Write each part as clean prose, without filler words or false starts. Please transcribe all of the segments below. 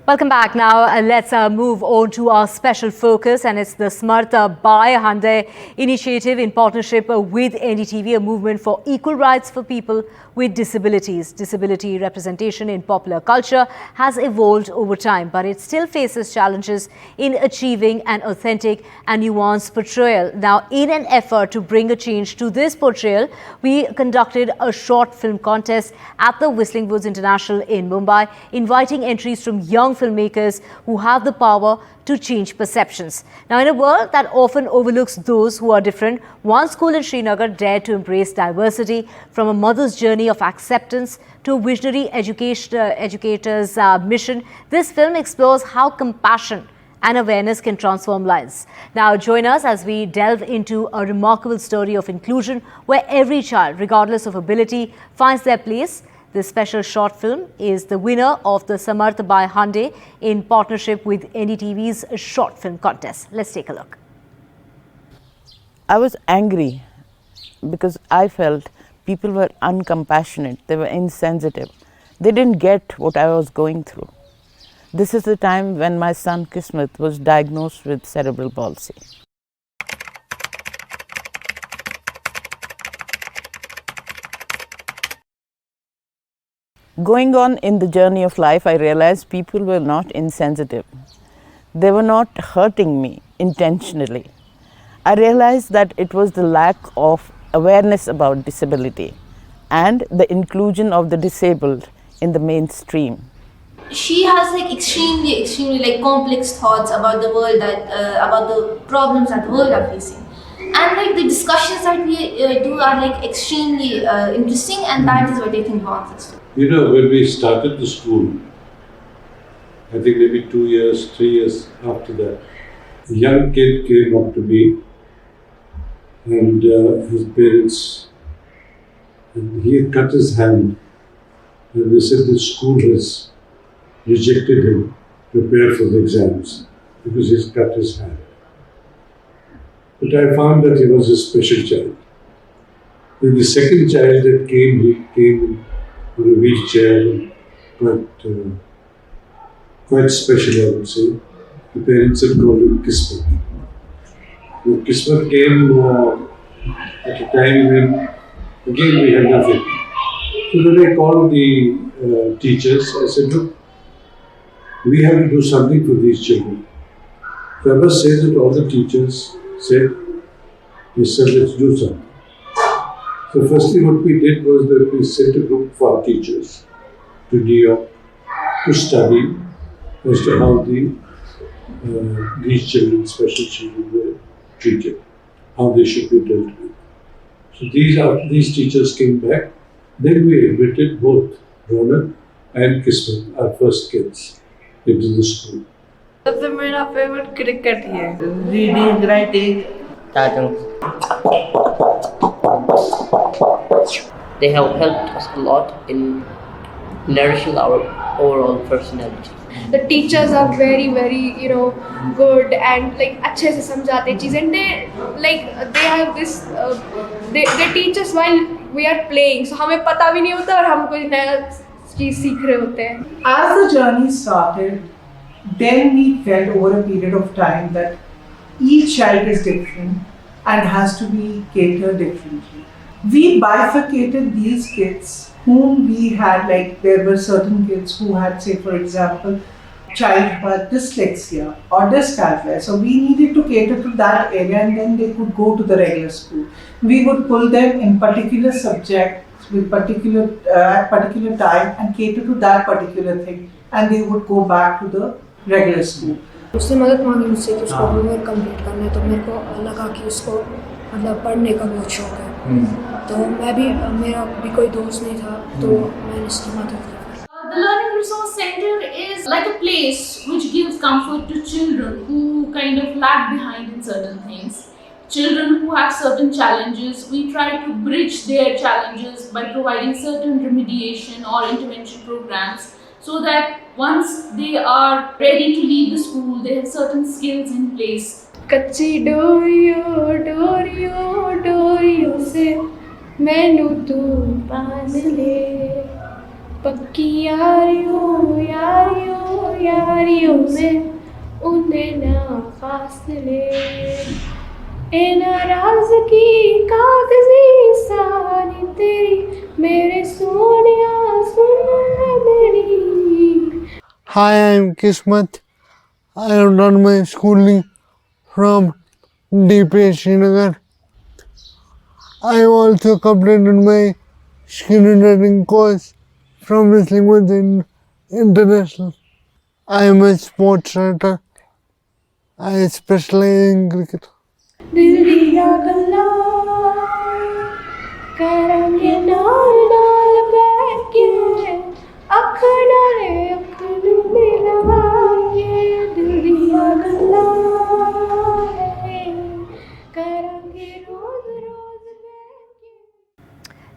Welcome back. Now, let's move on to our special focus, and it's the Samarth by Hyundai initiative in partnership with NDTV, a movement for equal rights for people with disabilities. Disability representation in popular culture has evolved over time, but it still faces challenges in achieving an authentic and nuanced portrayal. Now, in an effort to bring a change to this portrayal, we conducted a short film contest at the Whistling Woods International in Mumbai, inviting entries from young filmmakers who have the power to change perceptions. Now, in a world that often overlooks those who are different, one school in Srinagar dared to embrace diversity, from a mother's journey of acceptance to a visionary educator's mission. This film explores how compassion and awareness can transform lives. Now, join us as we delve into a remarkable story of inclusion where every child, regardless of ability, finds their place. This special short film is the winner of the Samarth by Hyundai in partnership with NDTV's short film contest. Let's take a look. I was angry because I felt people were uncompassionate, they were insensitive. They didn't get what I was going through. This is the time when my son Kismet was diagnosed with cerebral palsy. Going on in the journey of life, I realized people were not insensitive. They were not hurting me intentionally. I realized that it was the lack of awareness about disability and the inclusion of the disabled in the mainstream. She has extremely complex thoughts about the world, about the problems that the world are facing. And the discussions that we do are extremely interesting, and that is what I think wants us to. You know, when we started the school, I think maybe 2 years, 3 years after that, a young kid came up to me and his parents, and he had cut his hand, and they said the school has rejected him to prepare for the exams because he's cut his hand. But I found that he was a special child. Then the second child that came, he came in a wheelchair, quite special, I would say. The parents had called him Kismet. Now, Kismet came at a time when, again, we had nothing. So then I called the teachers. I said, look, we have to do something for these children. So I must say that all the teachers said, yes sir, let's do something. So firstly what we did was that we sent a group of our teachers to New York to study as to how these children, special children, were treated, how they should be dealt with. So after these teachers came back, then we admitted both Ronak and Kismet, our first kids, into the school. मेरा favourite cricket ही है. Reading, writing, cartoons. They have helped us a lot in nourishing our overall personality. The teachers are very good and अच्छे से समझाते चीजें. They have this they teach us while we are playing, so हमें पता भी नहीं होता और हम कोई नया चीज सीख रहे होते हैं. As the journey started, then we felt over a period of time that each child is different and has to be catered differently. We bifurcated these kids whom we had, there were certain kids who had, say for example, childhood dyslexia or dyscalculia. So we needed to cater to that area, and then they could go to the regular school. We would pull them in particular subjects with at particular time and cater to that particular thing, and they would go back to the regular school. उससे मदद मांगी मुझसे कि उसको homework complete करना है, तो मेरे को लगा कि उसको पढ़ने का बहुत शौक है. तो मेरा भी कोई दोस्त नहीं था, तो मैंने उसकी मदद की. The Learning Resource Center is like a place which gives comfort to children who kind of lag behind in certain things. Children who have certain challenges, we try to bridge their challenges by providing certain remediation or intervention programs, so that once they are ready to leave the school, they have certain skills in place. कच्ची डोरियों डोरियों डोरियों से मैनू तू बांध ले, पक्की यारियों यारियों यारियों में उन्हें ना फासले ए नाराज़गी कागज़ी सारी तेरी मेरे सोनिया सुन मेरी. Hi, I'm Kismat. I have done my schooling from DP Srinagar. I have also completed my screenwriting course from Wrestling within International. I am a sports writer. I specialize in cricket. दिल दिया गल्ला करांगे नाल नाल बैठ के अख नाले अख नू मिलावांगे दिल दिया गल्ला करांगे रोज रोज बैठ के.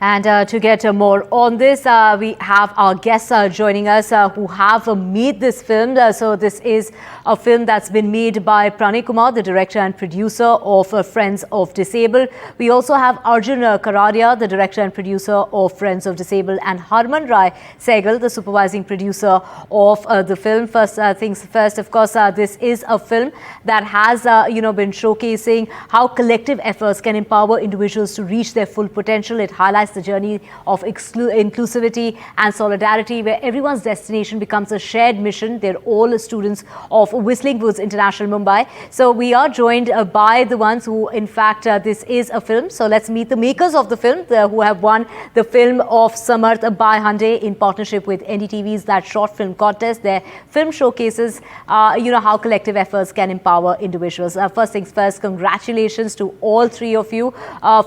And to get more on this, we have our guests joining us who have made this film. So this is a film that's been made by Pranay Kumar, the director and producer of Friends of Disabled. We also have Arjun Kararia, the director and producer of Friends of Disabled, and Harman Rai Sehgal, the supervising producer of the film. First things first, of course, this is a film that has been showcasing how collective efforts can empower individuals to reach their full potential. It highlights the journey of inclusivity and solidarity, where everyone's destination becomes a shared mission. They're all students of Whistling Woods International, Mumbai. So we are joined by the ones who, in fact, this is a film. So let's meet the makers of the film, who have won the film of Samarth by Hyundai in partnership with NDTV's That Short Film Contest. Their film showcases, how collective efforts can empower individuals. First things first, congratulations to all three of you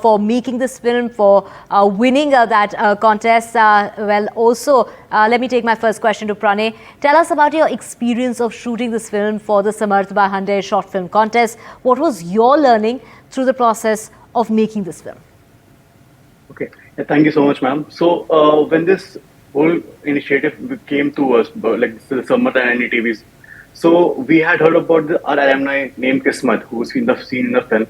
for making this film, for winning that contest. Also, let me take my first question to Pranay. Tell us about your experience of shooting this film for the Samarth by Hyundai Short Film Contest. What was your learning through the process of making this film? Okay, thank you so much, ma'am. So when this whole initiative came to us, like the Samarth and NDTVs, so we had heard about our alumni named Kismat, who's seen in the film,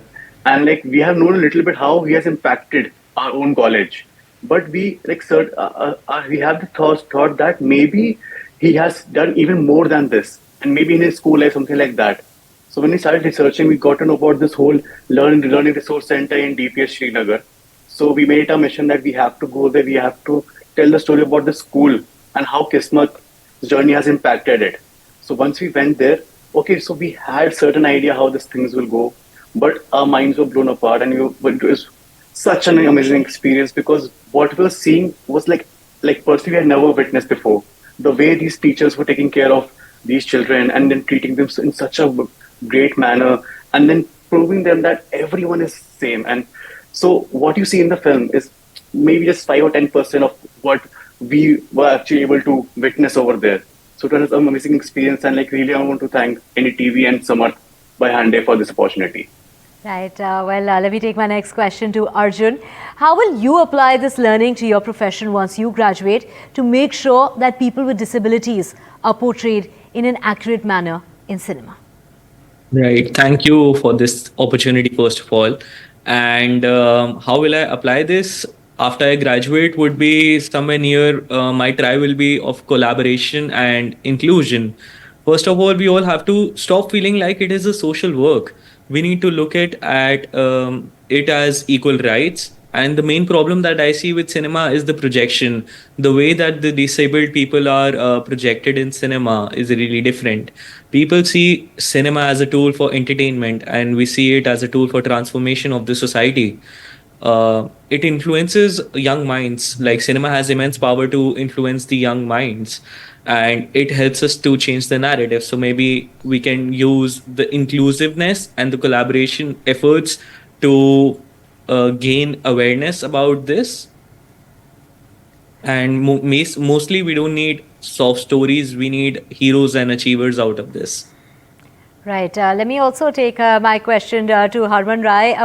and like we have known a little bit how he has impacted our own college. But we we have the thought that maybe he has done even more than this, and maybe in his school life, something like that. So when we started researching, we got to know about this whole learning resource center in DPS Srinagar. So we made it a mission that we have to go there, we have to tell the story about the school and how Kismat's journey has impacted it. So once we went there, okay, so we had certain idea how these things will go, but our minds were blown apart, and it was such an amazing experience, because what we were seeing was like personally we had never witnessed before. The way these teachers were taking care of these children and then treating them in such a great manner, and then proving them that everyone is same. And so what you see in the film is maybe just 5 or 10% of what we were actually able to witness over there. So it was an amazing experience, and like really I want to thank NDTV and Samarth by Hyundai for this opportunity. Right. Let me take my next question to Arjun. How will you apply this learning to your profession once you graduate to make sure that people with disabilities are portrayed in an accurate manner in cinema? Right. Thank you for this opportunity, first of all. And how will I apply this? After I graduate would be somewhere near my try will be of collaboration and inclusion. First of all, we all have to stop feeling like it is a social work. We need to look at it as equal rights. And the main problem that I see with cinema is the projection. The way that the disabled people are projected in cinema is really different. People see cinema as a tool for entertainment, and we see it as a tool for transformation of the society. It influences young minds. Like cinema has immense power to influence the young minds, and it helps us to change the narrative. So maybe we can use the inclusiveness and the collaboration efforts to gain awareness about this. And mostly we don't need soft stories, we need heroes and achievers out of this. Right. Let me also take my question to Harman Rai.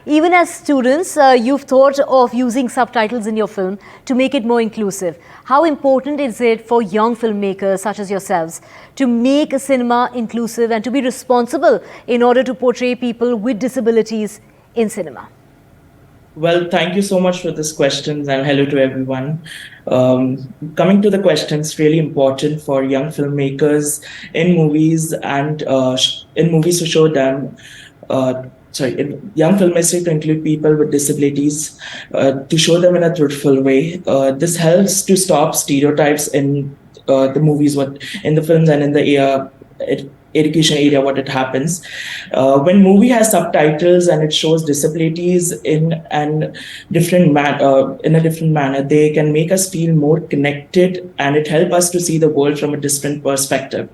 Even as students, you've thought of using subtitles in your film to make it more inclusive. How important is it for young filmmakers such as yourselves to make cinema inclusive and to be responsible in order to portray people with disabilities in cinema? Well, thank you so much for this questions and hello to everyone. Coming to the questions, really important for young filmmakers in movies and in movies to show them, in young filmmakers to include people with disabilities, to show them in a truthful way. This helps to stop stereotypes in the movies, what in the films and in the education area, what it happens when movie has subtitles and it shows disabilities in a different manner, they can make us feel more connected, and it help us to see the world from a different perspective.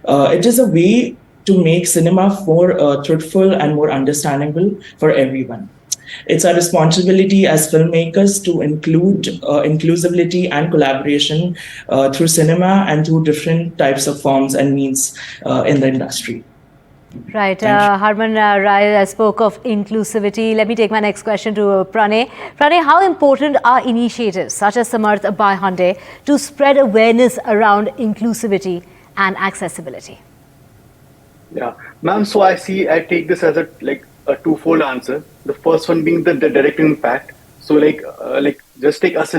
It is a way to make cinema more truthful and more understandable for everyone. It's our responsibility as filmmakers to include inclusivity and collaboration through cinema and through different types of forms and means in the industry. Right. Harman Rai spoke of inclusivity. Let me take my next question to Pranay. Pranay, how important are initiatives such as Samarth by Hyundai to spread awareness around inclusivity and accessibility? Yeah, ma'am. So I take this as a twofold answer. The first one being the direct impact. So just take us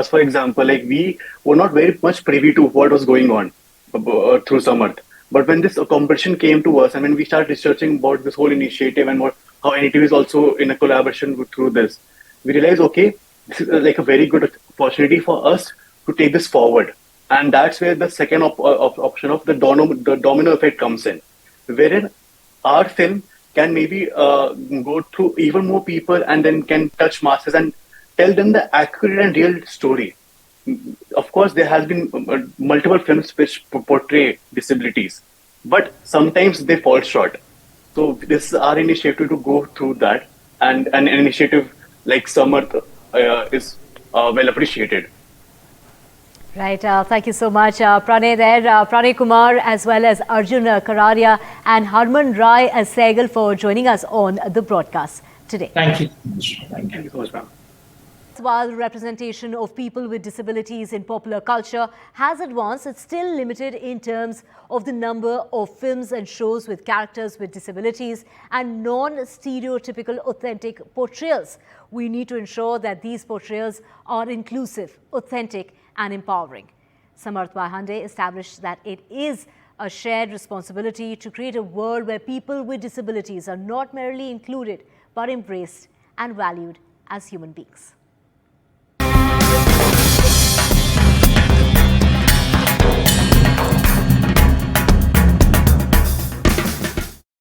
for example. Like we were not very much privy to what was going on through Samarth. But when this competition came to us, and when we started researching about this whole initiative and how NDTV is also in a collaboration through this, we realized, okay, this is like a very good opportunity for us to take this forward. And that's where the second option of the domino effect comes in, wherein our film can maybe go through even more people and then can touch masses and tell them the accurate and real story. Of course, there has been multiple films which portray disabilities, but sometimes they fall short. So this is our initiative to go through that, and an initiative like Samarth is well appreciated. Right. Thank you so much, Pranay there, Pranay Kumar, as well as Arjun Kararia and Harman Rai Sehgal for joining us on the broadcast today. Thank you. Thank you so much, ma'am. While representation of people with disabilities in popular culture has advanced, it's still limited in terms of the number of films and shows with characters with disabilities and non-stereotypical authentic portrayals. We need to ensure that these portrayals are inclusive, authentic and empowering. Samarth by Hyundai established that it is a shared responsibility to create a world where people with disabilities are not merely included but embraced and valued as human beings.